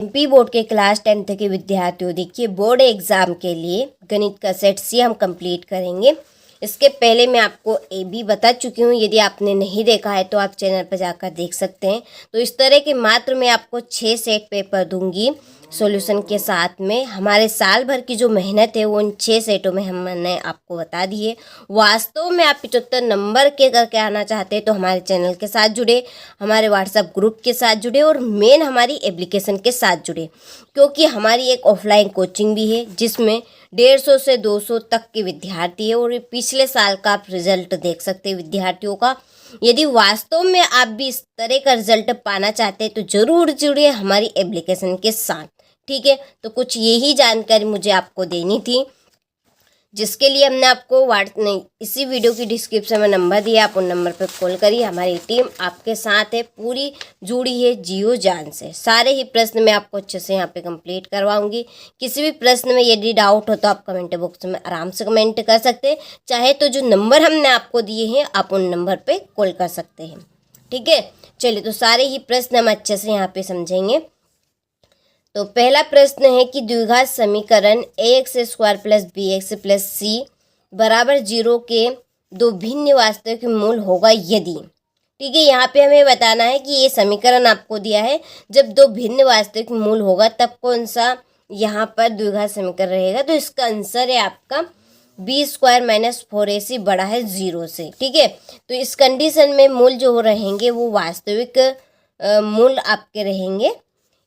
MP board के class 10th के विद्यार्थियों, देखिए बोर्ड एग्ज़ाम के लिए गणित का सेट सी हम कंप्लीट करेंगे। इसके पहले मैं आपको ए बी बता चुकी हूँ। यदि आपने नहीं देखा है तो आप चैनल पर जाकर देख सकते हैं। तो इस तरह के मात्र मैं आपको 6 सेट पेपर दूंगी सॉल्यूशन के साथ में। हमारे साल भर की जो मेहनत है वो उन 6 सेटों में हमने आपको बता दी है। वास्तव में आप 75 नंबर के करके आना चाहते हैं तो हमारे चैनल के साथ जुड़े, हमारे व्हाट्सएप ग्रुप के साथ जुड़े और मेन हमारी एप्लीकेशन के साथ जुड़े, क्योंकि हमारी एक ऑफलाइन कोचिंग भी है जिसमें 150 से 200 तक के विद्यार्थी है और पिछले साल का आप रिजल्ट देख सकते हैं विद्यार्थियों का। यदि वास्तव में आप भी इस तरह का रिजल्ट पाना चाहते हैं तो जरूर जुड़िए हमारी एप्लीकेशन के साथ, ठीक है। तो कुछ यही जानकारी मुझे आपको देनी थी, जिसके लिए हमने आपको इसी वीडियो की डिस्क्रिप्शन में नंबर दिया, आप उन नंबर पर कॉल करिए। हमारी टीम आपके साथ है, पूरी जुड़ी है जियो जान से। सारे ही प्रश्न मैं आपको अच्छे से यहाँ पे कंप्लीट करवाऊंगी। किसी भी प्रश्न में यदि डाउट हो तो आप कमेंट बॉक्स में आराम से कमेंट कर सकते हैं। चाहे तो जो नंबर हमने आपको दिए हैं आप उन नंबर पर कॉल कर सकते हैं, ठीक है। चलिए, तो सारे ही प्रश्न हम अच्छे से यहाँ पे समझेंगे। तो पहला प्रश्न है कि द्विघात समीकरण ax² plus bx plus c बराबर 0 के दो भिन्न वास्तविक मूल होगा यदि, ठीक है। यहाँ पे हमें बताना है कि ये समीकरण आपको दिया है, जब दो भिन्न वास्तविक मूल होगा तब कौन सा यहाँ पर द्विघात समीकरण रहेगा। तो इसका आंसर है आपका b² माइनस 4ac बड़ा है 0 से, ठीक है। तो इस कंडीशन में मूल जो रहेंगे वो वास्तविक मूल आपके रहेंगे।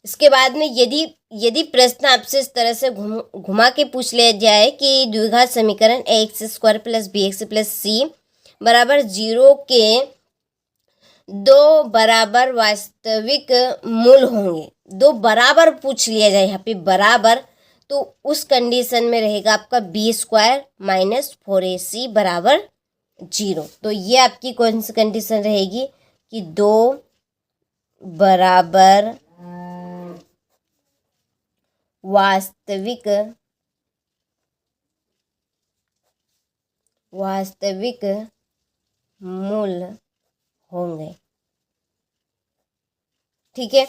इसके बाद में यदि प्रश्न आपसे इस तरह से घुमा के पूछ लिया जाए कि द्विघात समीकरण ax² plus bx plus c बराबर 0 के दो बराबर वास्तविक मूल होंगे, दो बराबर पूछ लिया जाए यहाँ पे बराबर, तो उस कंडीशन में रहेगा आपका b² माइनस 4ac बराबर 0। तो ये आपकी कौन सी कंडीशन रहेगी कि दो बराबर वास्तविक मूल होंगे, ठीक है।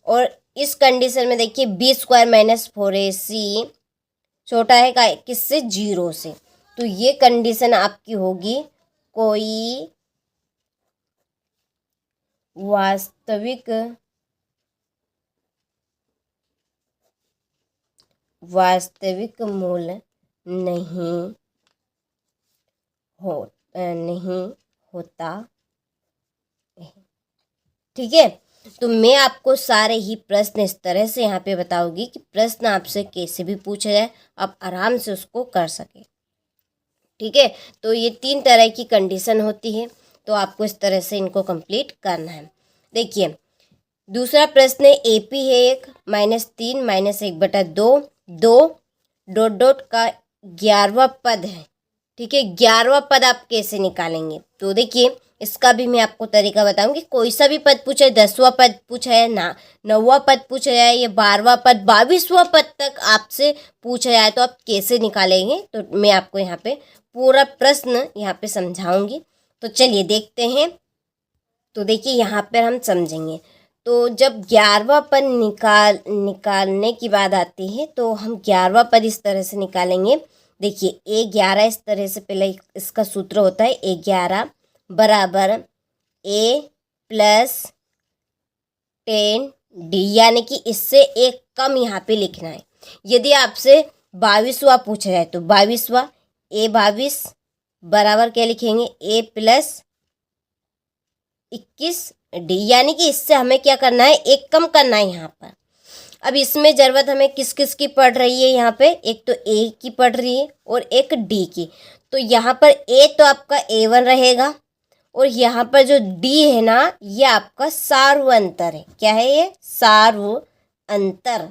और इस कंडीशन में देखिए b² माइनस 4ac छोटा है का किससे 0 से, तो ये कंडीशन आपकी होगी कोई वास्तविक मूल नहीं होता है, ठीक है। तो मैं आपको सारे ही प्रश्न इस तरह से यहाँ पे बताऊंगी कि प्रश्न आपसे कैसे भी पूछा जाए आप आराम से उसको कर सके, ठीक है। तो ये 3 तरह की कंडीशन होती है, तो आपको इस तरह से इनको कंप्लीट करना है। देखिए दूसरा प्रश्न है AP है एक -3 माइनस 1/2 डॉट डॉट का 11वां पद है, ठीक है। 11वां पद आप कैसे निकालेंगे, तो देखिए इसका भी मैं आपको तरीका बताऊंगी। कोई सा भी पद पूछे, 10वां पद पूछा है ना, 9वां पद पूछा जाए या 12वां पद 22वां पद तक आपसे पूछा जाए तो आप कैसे निकालेंगे, तो मैं आपको यहाँ पे पूरा प्रश्न यहाँ पे समझाऊंगी। तो चलिए देखते हैं। तो देखिए यहाँ पर हम समझेंगे। तो जब 11वां पद निकालने की बात आती है तो हम 11वां पद इस तरह से निकालेंगे। देखिए a11 इस तरह से पहले इसका सूत्र होता है a11 बराबर a प्लस 10d, यानी कि इससे एक कम यहाँ पे लिखना है। यदि आपसे 22वां पूछा जाए तो 22वां a22 बराबर क्या लिखेंगे a प्लस 21d, यानी कि इससे हमें क्या करना है, एक कम करना है यहाँ पर। अब इसमें ज़रूरत हमें किस किस की पड़ रही है, यहाँ पे एक तो a की पड़ रही है और एक d की। तो यहाँ पर a तो आपका a1 रहेगा और यहाँ पर जो d है ना ये आपका सार्व अंतर है। क्या है ये, सार्व अंतर।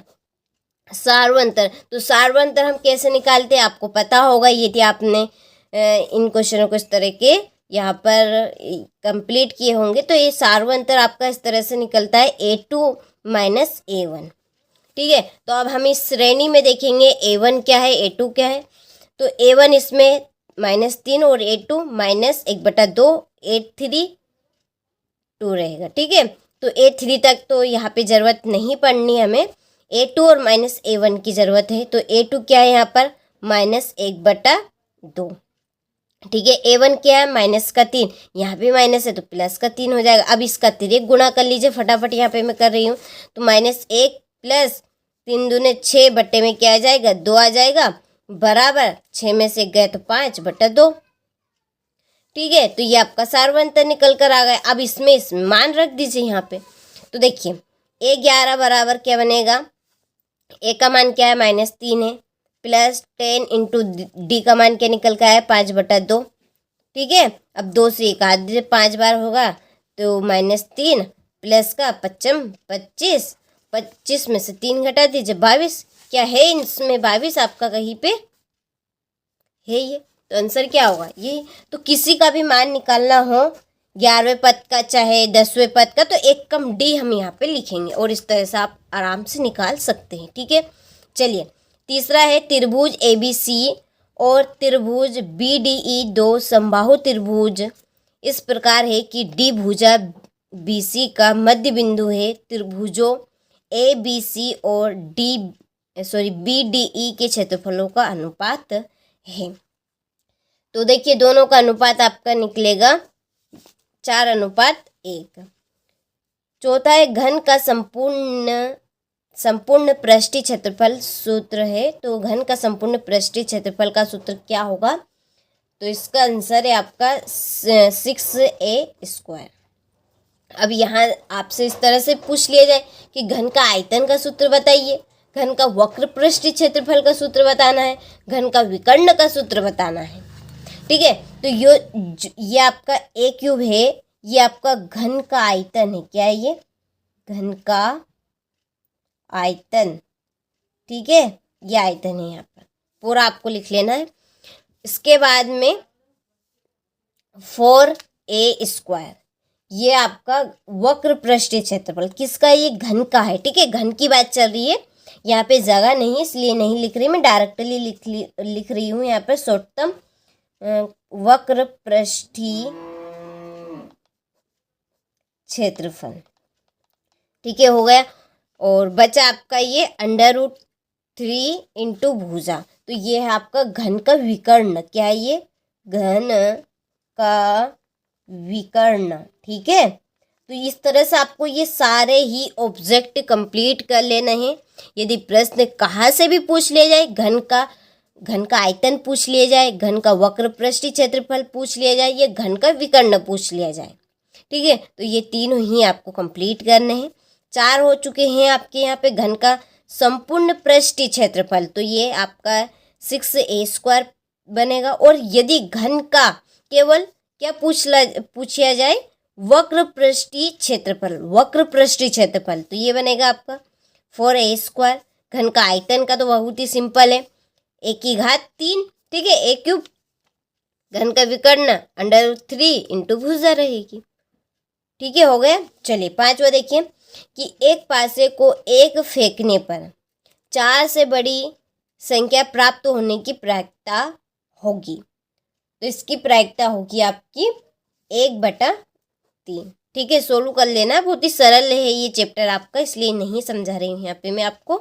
तो सार्व अंतर हम कैसे निकालते हैं आपको पता होगा, यदि आपने इन क्वेश्चनों को इस तरह के यहाँ पर कंप्लीट किए होंगे। तो ये सार्व अंतर आपका इस तरह से निकलता है a2 माइनस a1, ठीक है। तो अब हम इस श्रेणी में देखेंगे a1 क्या है a2 क्या है। तो a1 इसमें -3 और a2 माइनस 1/2 a3 2 रहेगा, ठीक है। तो a3 तक तो यहाँ पे ज़रूरत नहीं पड़नी हमें। A2 और -A1 की ज़रूरत है। तो A2 क्या है यहाँ पर -1/2। ठीक है, A1 क्या है -3, यहाँ पे माइनस है तो +3 हो जाएगा। अब इसका तिर्यक गुणा कर लीजिए फटाफट, यहाँ पे मैं कर रही हूँ। तो -1 + 3 दूने 6 बट्टे में क्या आ जाएगा 2 आ जाएगा, बराबर 6 में से गए तो 5/2। ठीक है, तो ये आपका सार्वंतर निकल कर आ गया। अब इसमें मान रख दीजिए यहाँ पे। तो देखिए A11 बराबर क्या बनेगा, ए का मान क्या है -3 है, +10 इंटू डी का मान क्या निकल कर आया 5/2। ठीक है, अब 2 से 1 काट दीजिए, 5 बार होगा तो -3 प्लस का 5 25, 25 में से 3 घटा दीजिए 22। क्या है इसमें 22 आपका कहीं पे है ये, तो आंसर क्या होगा ये। तो किसी का भी मान निकालना हो 11वें पद का चाहे 10वें पद का, तो एक कम डी हम यहाँ पे लिखेंगे और इस तरह से आप आराम से निकाल सकते हैं। ठीक है, चलिए तीसरा है त्रिभुज ABC और त्रिभुज BDE दो समबाहु त्रिभुज इस प्रकार है कि डी भुजा BC का मध्य बिंदु है। त्रिभुजों ABC और BDE के क्षेत्रफलों का अनुपात है। तो देखिए दोनों का अनुपात आपका निकलेगा 4:1। चौथा है घन का संपूर्ण पृष्ठीय क्षेत्रफल सूत्र है। तो घन का संपूर्ण पृष्ठीय क्षेत्रफल का सूत्र क्या होगा, तो इसका आंसर है आपका 6a²। अब यहाँ आपसे इस तरह से पूछ लिया जाए कि घन का आयतन का सूत्र बताइए, घन का वक्र पृष्ठीय क्षेत्रफल का सूत्र बताना है, घन का विकर्ण का सूत्र बताना है। ठीक है, तो ये आपका A³ है, ये आपका घन का आयतन है। क्या है ये, घन का आयतन। ठीक है, ये आयतन है, यहाँ पर पूरा आपको लिख लेना है। इसके बाद में 4a², ये आपका वक्र पृष्ठीय क्षेत्रफल किसका, ये घन का है। ठीक है, घन की बात चल रही है, यहाँ पे जगह नहीं इसलिए नहीं लिख रही, मैं डायरेक्टली लिख रही हूँ यहाँ पर शॉर्टतम वक्र पृष्ठीय क्षेत्रफल। ठीक है, हो गया। और बचा आपका ये √3 इंटू भुजा, तो ये है आपका घन का विकर्ण। क्या है ये, घन का विकर्ण। ठीक है, तो इस तरह से आपको ये सारे ही ऑब्जेक्ट कंप्लीट कर लेना है। यदि प्रश्न कहाँ से भी पूछ लिया जाए, घन का आयतन पूछ लिया जाए, घन का वक्र पृष्ठीय क्षेत्रफल पूछ लिया जाए, या घन का विकर्ण पूछ लिया जाए। ठीक है, तो ये तीनों ही आपको कंप्लीट करने हैं। 4 हो चुके हैं आपके यहाँ पे। घन का संपूर्ण पृष्ठीय क्षेत्रफल, तो ये आपका 6a² बनेगा। और यदि घन का केवल क्या पूछा जाए, वक्र पृष्ठीय क्षेत्रफल, तो ये बनेगा आपका 4a²। घन का आयतन का तो बहुत ही सिंपल है, A⁻3। ठीक है, A³ घन का विकर्ण √3 इंटू भुजा रहेगी। ठीक है, हो गया। चलिए 5वां देखिए कि एक पासे को एक फेंकने पर 4 से बड़ी संख्या प्राप्त होने की प्रायिकता होगी। तो इसकी प्रायिकता होगी आपकी 1/3। ठीक है, सोल्व कर लेना, बहुत ही सरल है ये चैप्टर आपका, इसलिए नहीं समझा रही हूँ यहाँ पे मैं आपको।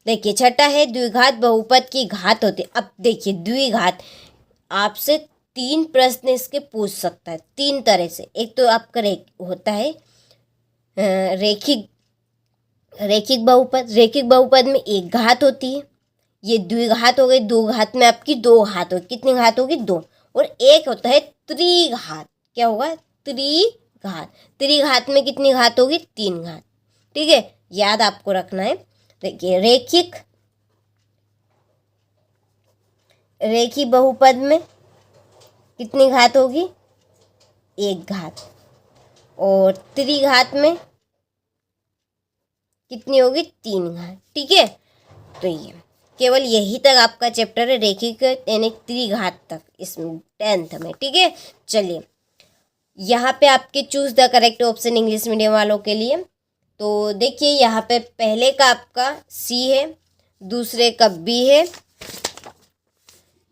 देखिए छठा है द्विघात बहुपद की घात होती है। अब देखिए द्विघात, आपसे 3 प्रश्न इसके पूछ सकता है 3 तरह से। एक तो आपका होता है रैखिक बहुपद में एक घात होती है, ये द्विघात हो गई। दो घात में आपकी 2 घात होगी, कितनी घात होगी 2। और एक होता है त्रिघात, क्या होगा त्रिघात में कितनी घात होगी 3 घात। ठीक है, याद आपको रखना है। देखिए रैखिक बहुपद में कितनी घात होगी 1 घात, और त्रिघात में कितनी होगी 3 घात। ठीक है, तो ये केवल यही तक आपका चैप्टर है, रैखिक यानी त्रिघात तक इसमें 10th में। ठीक है, चलिए यहाँ पे आपके choose the correct option English medium वालों के लिए। तो देखिए यहाँ पे पहले का आपका C है, दूसरे का B है,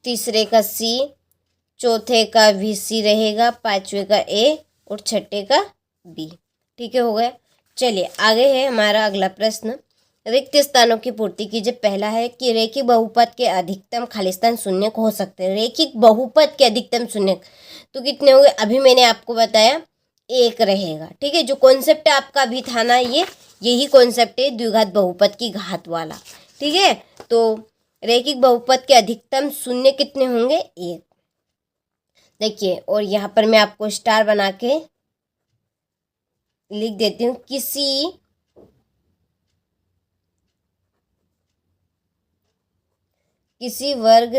तीसरे का C, चौथे का VC रहेगा, 5वें का A और 6ठे का B। ठीक है, हो गया। चलिए आगे है हमारा अगला प्रश्न रिक्त स्थानों की पूर्ति कीजिए। पहला है कि रेखिक बहुपद के अधिकतम खालिस्तान शून्य हो सकते हैं। रेखिक बहुपद के अधिकतम शून्य तो कितने होंगे? अभी मैंने आपको बताया एक रहेगा। ठीक है, जो कॉन्सेप्ट आपका अभी था ना, यही कॉन्सेप्ट है द्विघात बहुपद की घात वाला। ठीक है, तो रेखिक बहुपद के अधिकतम शून्य कितने होंगे? एक। देखिए, और यहाँ पर मैं आपको स्टार बना के लिख देती हूँ। किसी वर्ग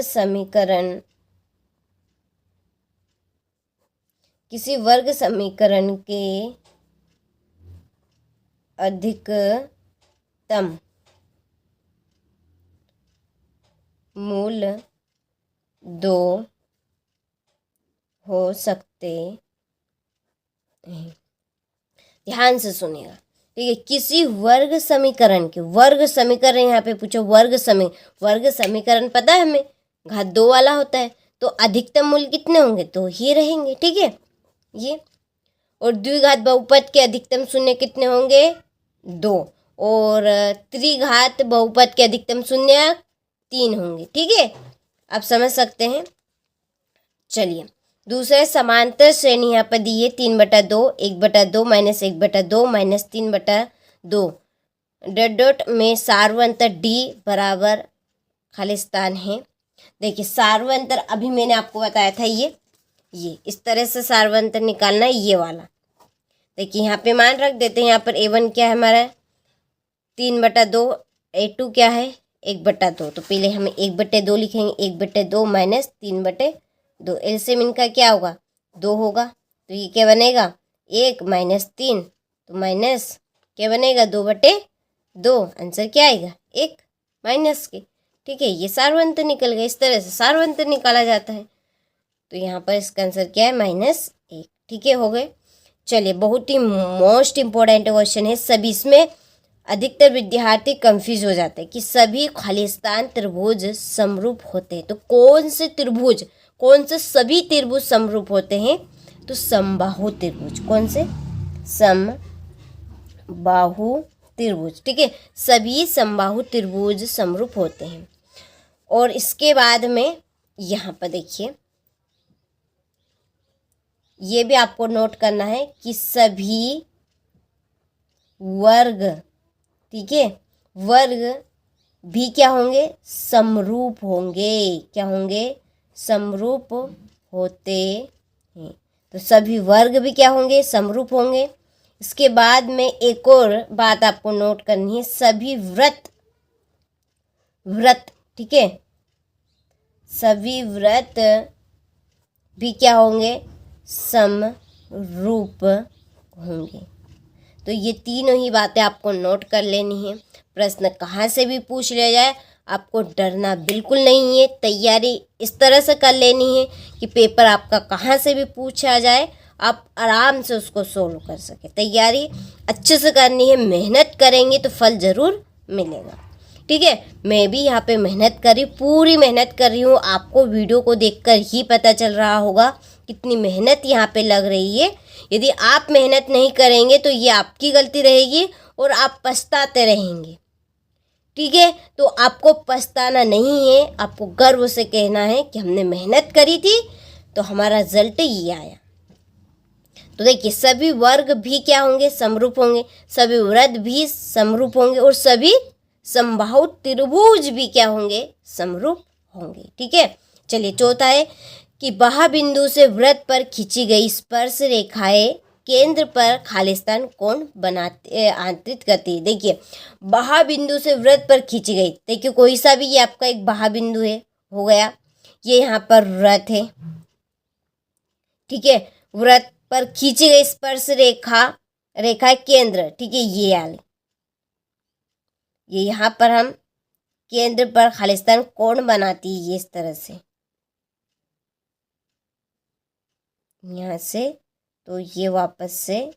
समीकरण के अधिकतम मूल 2 हो सकते हैं। ध्यान से सुनिएगा। ठीक है, किसी वर्ग समीकरण यहाँ पे पूछो वर्ग समीकरण पता है हमें, घात 2 वाला होता है, तो अधिकतम मूल्य कितने होंगे? 2 ही रहेंगे। ठीक है, ये। और द्विघात बहुपद के अधिकतम शून्य कितने होंगे? 2। और त्रिघात बहुपद के अधिकतम शून्य 3 होंगे। ठीक है, आप समझ सकते हैं। चलिए, दूसरे समांतर श्रेणी यहाँ पर दी है 3/2, 1/2, -1/2, -3/2 डॉट में सार्वंतर डी बराबर खालिस्तान है। देखिए, सार्वंतर अभी मैंने आपको बताया था, ये इस तरह से सार्वंतर निकालना है, ये वाला। देखिए, यहाँ पे मान रख देते हैं। यहाँ पर A1 क्या है हमारा? 3/2। A2 क्या है? 1/2। तो पहले हम 1/2 लिखेंगे। 1/2 -3/2। एलसीएम इनका क्या होगा? 2 होगा। तो ये क्या बनेगा? 1 -3, तो माइनस क्या बनेगा? 2/2। आंसर क्या आएगा? 1 माइनस के। ठीक है, ये सार्वंतर निकल गया। इस तरह से सार्वंतर निकाला जाता है। तो यहाँ पर इसका आंसर क्या है? -1। ठीक है, हो गए। चलिए, बहुत ही मोस्ट इम्पोर्टेंट क्वेश्चन है। सभी इसमें अधिकतर विद्यार्थी कंफ्यूज हो जाते हैं कि सभी खालिस्तान त्रिभुज समरूप होते हैं। तो कौन से सभी त्रिभुज समरूप होते हैं? तो समबाहु त्रिभुज। कौन से? समबाहु त्रिभुज। ठीक है, सभी समबाहु त्रिभुज समरूप होते हैं। और इसके बाद में यहाँ पर देखिए, ये भी आपको नोट करना है कि सभी वर्ग, ठीक है, वर्ग भी क्या होंगे? समरूप होंगे। क्या होंगे? समरूप होते हैं। तो सभी वर्ग भी क्या होंगे? समरूप होंगे। इसके बाद में एक और बात आपको नोट करनी है, सभी वृत्त, ठीक है, सभी वृत्त भी क्या होंगे? समरूप होंगे। तो ये तीनों ही बातें आपको नोट कर लेनी है। प्रश्न कहाँ से भी पूछ लिया जाए, आपको डरना बिल्कुल नहीं है। तैयारी इस तरह से कर लेनी है कि पेपर आपका कहाँ से भी पूछा जाए, आप आराम से उसको सोल्व कर सके। तैयारी अच्छे से करनी है, मेहनत करेंगे तो फल ज़रूर मिलेगा। ठीक है, मैं भी यहाँ पे मेहनत करी, पूरी मेहनत कर रही हूँ। आपको वीडियो को देखकर ही पता चल रहा होगा कितनी मेहनत यहाँ पे लग रही है। यदि आप मेहनत नहीं करेंगे तो ये आपकी गलती रहेगी और आप पछताते रहेंगे। ठीक है, तो आपको पछताना नहीं है, आपको गर्व से कहना है कि हमने मेहनत करी थी तो हमारा रिजल्ट ये आया। तो देखिए, सभी वर्ग भी क्या होंगे? समरूप होंगे। सभी वृत्त भी समरूप होंगे और सभी समबाहु त्रिभुज भी क्या होंगे? समरूप होंगे। ठीक है, चलिए, चौथा है कि बाह्य बिंदु से वृत्त पर खींची गई स्पर्श रेखाएं केंद्र पर खालिस्तान कोण बनाते आंतरित करती है। देखिए, बाह्य बिंदु से वृत्त पर खींची गई, देखिए कोई सा भी ये आपका एक बाह्य बिंदु है, हो गया। ये यहाँ पर वृत्त है। ठीक है, वृत्त पर खींची गई स्पर्श रेखा केंद्र, ठीक है, ये आले, ये यहाँ पर हम केंद्र पर खालिस्तान कोण बनाती है। ये इस तरह से यहाँ से, तो ये वापस से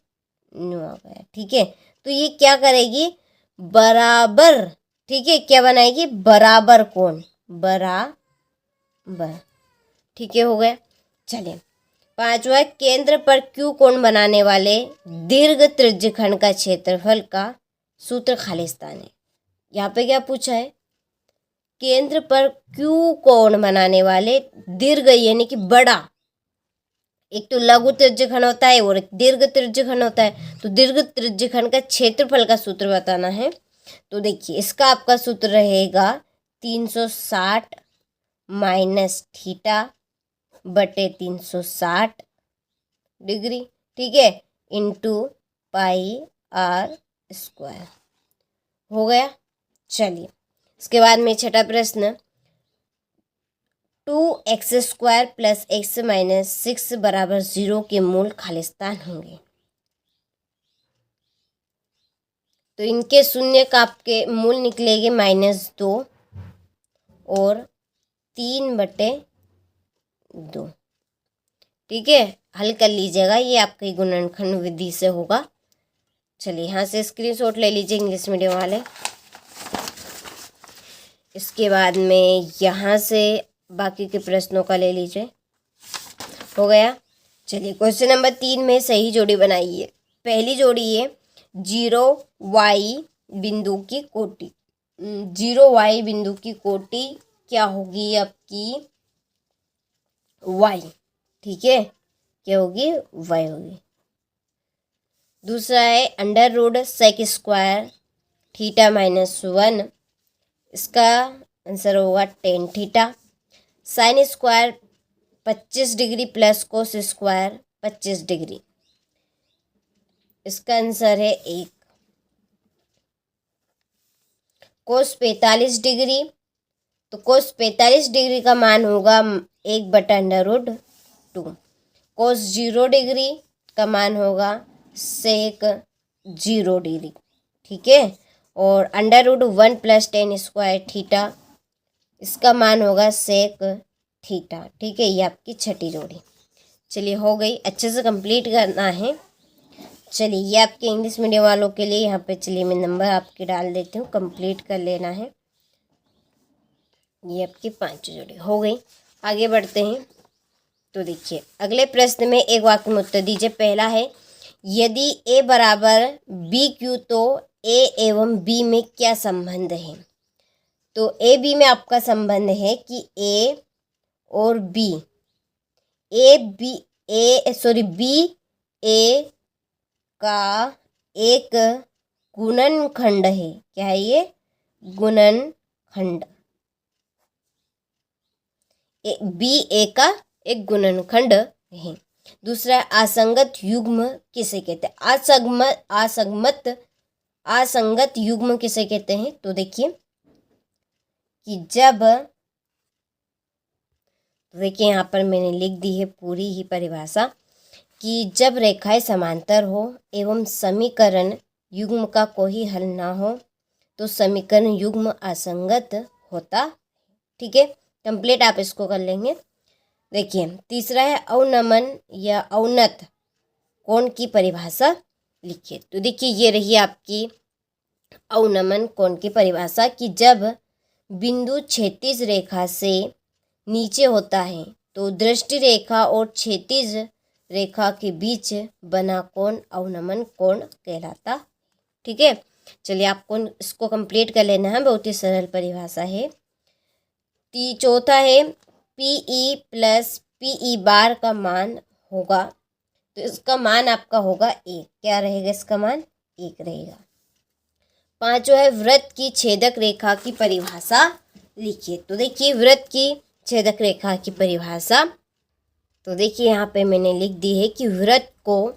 न्यू आ गया। ठीक है, तो ये क्या करेगी? बराबर, ठीक है, क्या बनाएगी? बराबर कोण, बराबर। ठीक है, हो गया। चलिए, पांचवा, केंद्र पर क्यू कोण बनाने वाले दीर्घ त्रिज्यखंड का क्षेत्रफल का सूत्र खालिस्तान है। यहाँ पे क्या पूछा है, केंद्र पर क्यू कोण बनाने वाले दीर्घ यानी कि बड़ा, एक तो लघु त्रिज्यखंड होता है और एक दीर्घ त्रिज्यखंड होता है, तो दीर्घ त्रिज्यखंड का क्षेत्रफल का सूत्र बताना है। तो देखिए इसका आपका सूत्र रहेगा 360 माइनस थीटा बटे 360 डिग्री, ठीक है, इंटू पाई आर स्क्वायर। हो गया। चलिए इसके बाद में छठा प्रश्न, 2x² प्लस x माइनस 6 बराबर 0 के मूल खालिस्तान होंगे। तो इनके शून्य का आपके मूल निकलेंगे -2 और 3/2। ठीक है, हल कर लीजिएगा, ये आपकी गुणनखंड विधि से होगा। चलिए यहाँ से स्क्रीनशॉट ले लीजिए इंग्लिश मीडियम वाले। इसके बाद में यहाँ से बाकी के प्रश्नों का ले लीजिए। हो गया। चलिए क्वेश्चन नंबर 3 में सही जोड़ी बनाइए। पहली जोड़ी है 0y बिंदु की कोटि। 0y बिंदु की कोटि क्या होगी आपकी, y, ठीक है, क्या होगी, y होगी। दूसरा है √sec² थीटा -1, इसका आंसर होगा tan theta. sin² 25 degree plus cos² 25 degree, इसका आंसर है 1। cos 45 डिग्री, तो cos 45 डिग्री का मान होगा 1/√2। cos 0 डिग्री का मान होगा sec 0 डिग्री, ठीक है। और √1 प्लस tan² थीटा, इसका मान होगा sec थीटा, ठीक है। ये आपकी छठी जोड़ी। चलिए हो गई, अच्छे से कंप्लीट करना है। चलिए ये आपके इंग्लिश मीडियम वालों के लिए, यहाँ पे चलिए मैं नंबर आपके डाल देती हूँ, कंप्लीट कर लेना है। ये आपकी 5 जोड़ी हो गई। आगे बढ़ते हैं। तो देखिए अगले प्रश्न में एक वाक्य में उत्तर दीजिए। पहला है, यदि a बराबर BQ तो a एवं b में क्या संबंध है। तो a b में आपका संबंध है कि a और b, b a का एक गुणनखंड है। क्या है ये, गुणनखंड। b a का एक गुणनखंड है। दूसरा आसंगत युग्म किसे कहते हैं। असंगत युग्म किसे कहते हैं। तो देखिए कि जब, देखिए यहाँ पर मैंने लिख दी है पूरी ही परिभाषा, कि जब रेखाएं समांतर हो एवं समीकरण युग्म का कोई हल ना हो तो समीकरण युग्म असंगत होता, ठीक है। कंप्लीट आप इसको कर लेंगे। देखिए तीसरा है अवनमन या अवनत कोण की परिभाषा लिखिए। तो देखिए ये रही आपकी अवनमन कोण की परिभाषा, कि जब बिंदु क्षैतिज रेखा से नीचे होता है तो दृष्टि रेखा और क्षैतिज रेखा के बीच बना कोण अवनमन कोण कहलाता, ठीक है। चलिए आपको इसको कंप्लीट कर लेना है, बहुत ही सरल परिभाषा है। चौथा है PE प्लस PE बार का मान होगा, तो इसका मान आपका होगा 1। क्या रहेगा, इसका मान 1 रहेगा। पांचवा है वृत्त की छेदक रेखा की परिभाषा लिखिए। तो देखिए वृत्त की छेदक रेखा की परिभाषा, तो देखिए यहाँ पे मैंने लिख दी है कि वृत्त को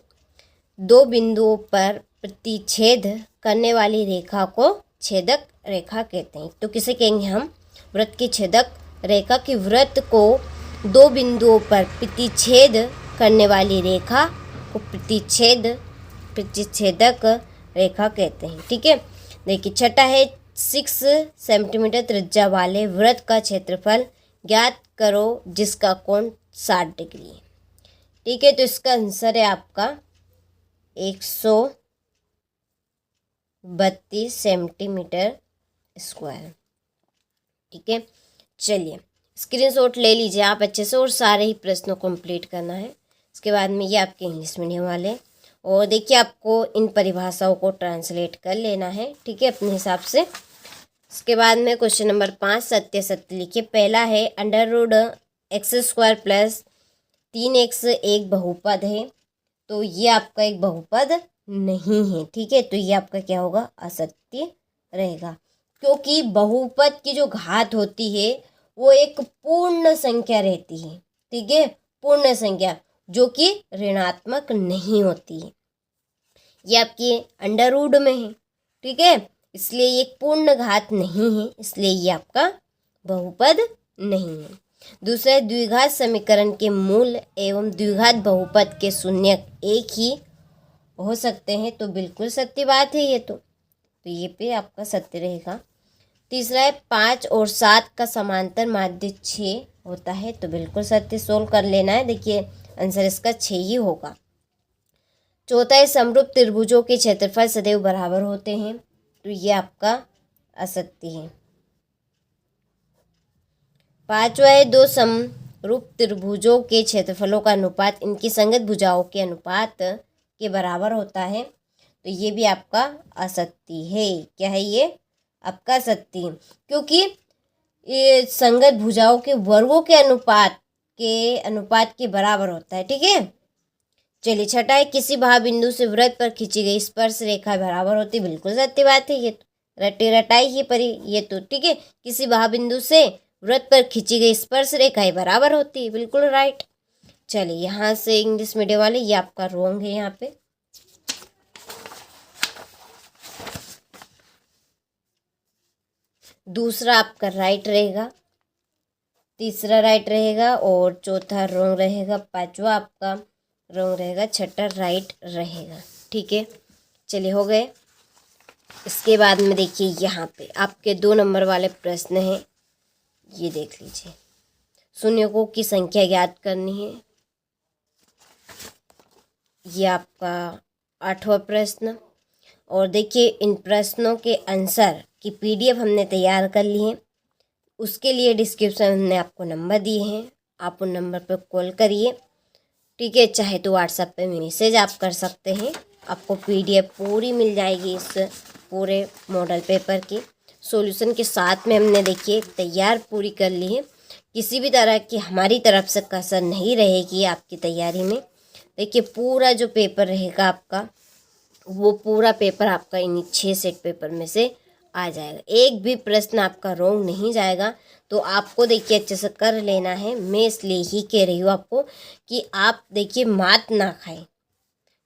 दो बिंदुओं पर प्रतिच्छेद करने वाली रेखा को छेदक रेखा कहते हैं। तो किसे कहेंगे हम, वृत्त की छेदक रेखा। की वृत्त को दो बिंदुओं पर प्रतिच्छेद करने वाली रेखा को प्रतिच्छेदक रेखा कहते हैं, ठीक है। देखिए छठा है 6 सेंटीमीटर त्रिज्या वाले वृत्त का क्षेत्रफल ज्ञात करो जिसका कोण 60 डिग्री है, ठीक है। तो इसका आंसर है आपका 132 सेंटीमीटर स्क्वायर, ठीक है। चलिए स्क्रीनशॉट ले लीजिए आप अच्छे से, और सारे ही प्रश्नों को कंप्लीट करना है। इसके बाद में ये आपके इंग्लिश मीडियम वाले, और देखिए आपको इन परिभाषाओं को ट्रांसलेट कर लेना है, ठीक है, अपने हिसाब से। इसके बाद में क्वेश्चन नंबर 5 सत्य सत्य लिखिए। पहला है √x² प्लस 3x एक बहुपद है, तो ये आपका एक बहुपद नहीं है। ठीक है, तो ये आपका क्या होगा, असत्य रहेगा, क्योंकि बहुपद की जो घात होती है वो एक पूर्ण संख्या रहती है। ठीक है, पूर्ण संख्या जो कि ऋणात्मक नहीं होती है। ये आपकी अंडर रूट में है। ठीक है, इसलिए ये पूर्ण घात नहीं है, इसलिए ये आपका बहुपद नहीं है। दूसरा, द्विघात समीकरण के मूल एवं द्विघात बहुपद के शून्यक एक ही हो सकते हैं, तो बिल्कुल सत्य बात है ये तो ये पे आपका सत्य रहेगा। तीसरा है 5 और 7 का समांतर माध्य 6 होता है, तो बिल्कुल सत्य, सोल्व कर लेना है। देखिए आंसर इसका 6 ही होगा। चौथा है समरूप त्रिभुजों के क्षेत्रफल सदैव बराबर होते हैं, तो ये आपका असत्य है। पांचवा है दो समरूप त्रिभुजों के क्षेत्रफलों का अनुपात इनकी संगत भुजाओं के अनुपात के बराबर होता है, तो ये भी आपका असत्य है। क्या है ये, आपका असत्य, क्योंकि ये संगत भुजाओं के वर्गों के अनुपात के बराबर होता है। ठीक है, चलिए छठा है किसी भाबिंदु से वृत्त पर खींची गई स्पर्श रेखा बराबर होती, बिल्कुल सत्य बात है ये तो, रटाई ही परी ये तो। ठीक है, किसी भाबिंदु से वृत्त पर खींची गई स्पर्श रेखाएं बराबर होती है, बिल्कुल राइट। चलिए यहाँ से इंग्लिश मीडियम वाले ये आपका रॉन्ग है यहाँ पे। दूसरा आपका राइट रहेगा, तीसरा राइट रहेगा और चौथा रॉन्ग रहेगा, पांचवा आपका रॉन्ग रहेगा, छठा राइट रहेगा। ठीक है, चलिए हो गए। इसके बाद में देखिए यहाँ पे आपके 2 नंबर वाले प्रश्न हैं, ये देख लीजिए। शून्यकों की संख्या ज्ञात करनी है, ये आपका 8वां प्रश्न। और देखिए इन प्रश्नों के आंसर की PDF हमने तैयार कर ली है, उसके लिए डिस्क्रिप्शन में हमने आपको नंबर दिए हैं, आप उन नंबर पर कॉल करिए। ठीक है, चाहे तो व्हाट्सएप पे मैसेज आप कर सकते हैं, आपको PDF पूरी मिल जाएगी इस पूरे मॉडल पेपर की सॉल्यूशन के साथ में। हमने देखिए तैयार पूरी कर ली है, किसी भी तरह की हमारी तरफ से कसर नहीं रहेगी आपकी तैयारी में। देखिए पूरा जो पेपर रहेगा आपका, वो पूरा पेपर आपका इन्हीं 6 सेट पेपर में से आ जाएगा, एक भी प्रश्न आपका रॉन्ग नहीं जाएगा। तो आपको देखिए अच्छे से कर लेना है, मैं इसलिए ही कह रही हूँ आपको कि आप देखिए मात ना खाएं।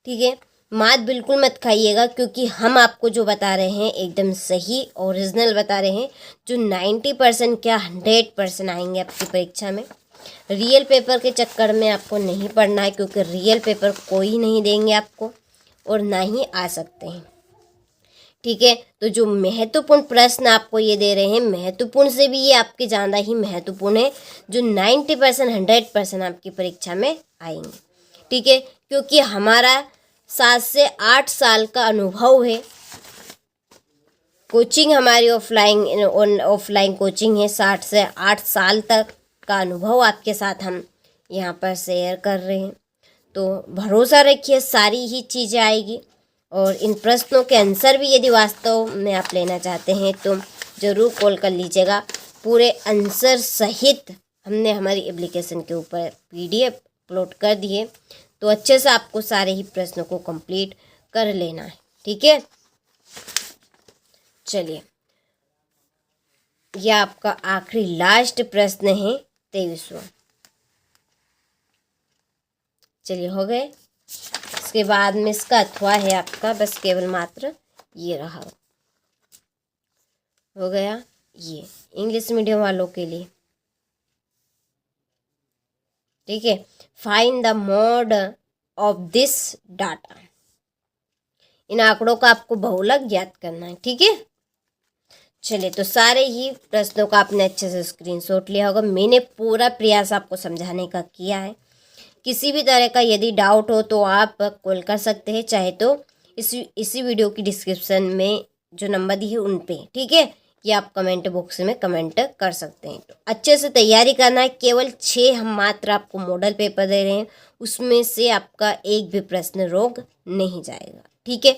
ठीक है, मात बिल्कुल मत खाइएगा, क्योंकि हम आपको जो बता रहे हैं एकदम सही ओरिजिनल बता रहे हैं, जो 90% क्या 100% आएंगे आपकी परीक्षा में। रियल पेपर के चक्कर में आपको नहीं पढ़ना है, क्योंकि रियल पेपर कोई नहीं देंगे आपको और ना ही आ सकते हैं। ठीक है, तो जो महत्वपूर्ण प्रश्न आपको ये दे रहे हैं, महत्वपूर्ण से भी ये आपके ज़्यादा ही महत्वपूर्ण है, जो 90% 100% आपकी परीक्षा में आएंगे। ठीक है, क्योंकि हमारा 7 से 8 साल का अनुभव है, कोचिंग हमारी ऑफलाइन कोचिंग है, 7 से 8 साल तक का अनुभव आपके साथ हम यहाँ पर शेयर कर रहे हैं। तो भरोसा रखिए सारी ही चीज़ें आएगी, और इन प्रश्नों के आंसर भी यदि वास्तव में आप लेना चाहते हैं तो ज़रूर कॉल कर लीजिएगा। पूरे आंसर सहित हमने हमारी एप्लीकेशन के ऊपर PDF अपलोड कर दिए, तो अच्छे से आपको सारे ही प्रश्नों को कंप्लीट कर लेना है। ठीक है, चलिए यह आपका आखिरी लास्ट प्रश्न है 23वां। चलिए हो गए। इसके बाद में इसका अथवा है आपका बस केवल मात्र ये रहा, हो गया ये इंग्लिश मीडियम वालों के लिए। ठीक है, find the mode of this data, इन आंकड़ों का आपको बहुलक ज्ञात करना है। ठीक है, चलिए तो सारे ही प्रश्नों का आपने अच्छे से स्क्रीनशॉट लिया होगा, मैंने पूरा प्रयास आपको समझाने का किया है। किसी भी तरह का यदि डाउट हो तो आप कॉल कर सकते हैं, चाहे तो इसी वीडियो की डिस्क्रिप्शन में जो नंबर दी है उन पे। ठीक है, या आप कमेंट बॉक्स में कमेंट कर सकते हैं। तो अच्छे से तैयारी करना है, केवल 6 हम मात्र आपको मॉडल पेपर दे रहे हैं, उसमें से आपका एक भी प्रश्न रोक नहीं जाएगा। ठीक है।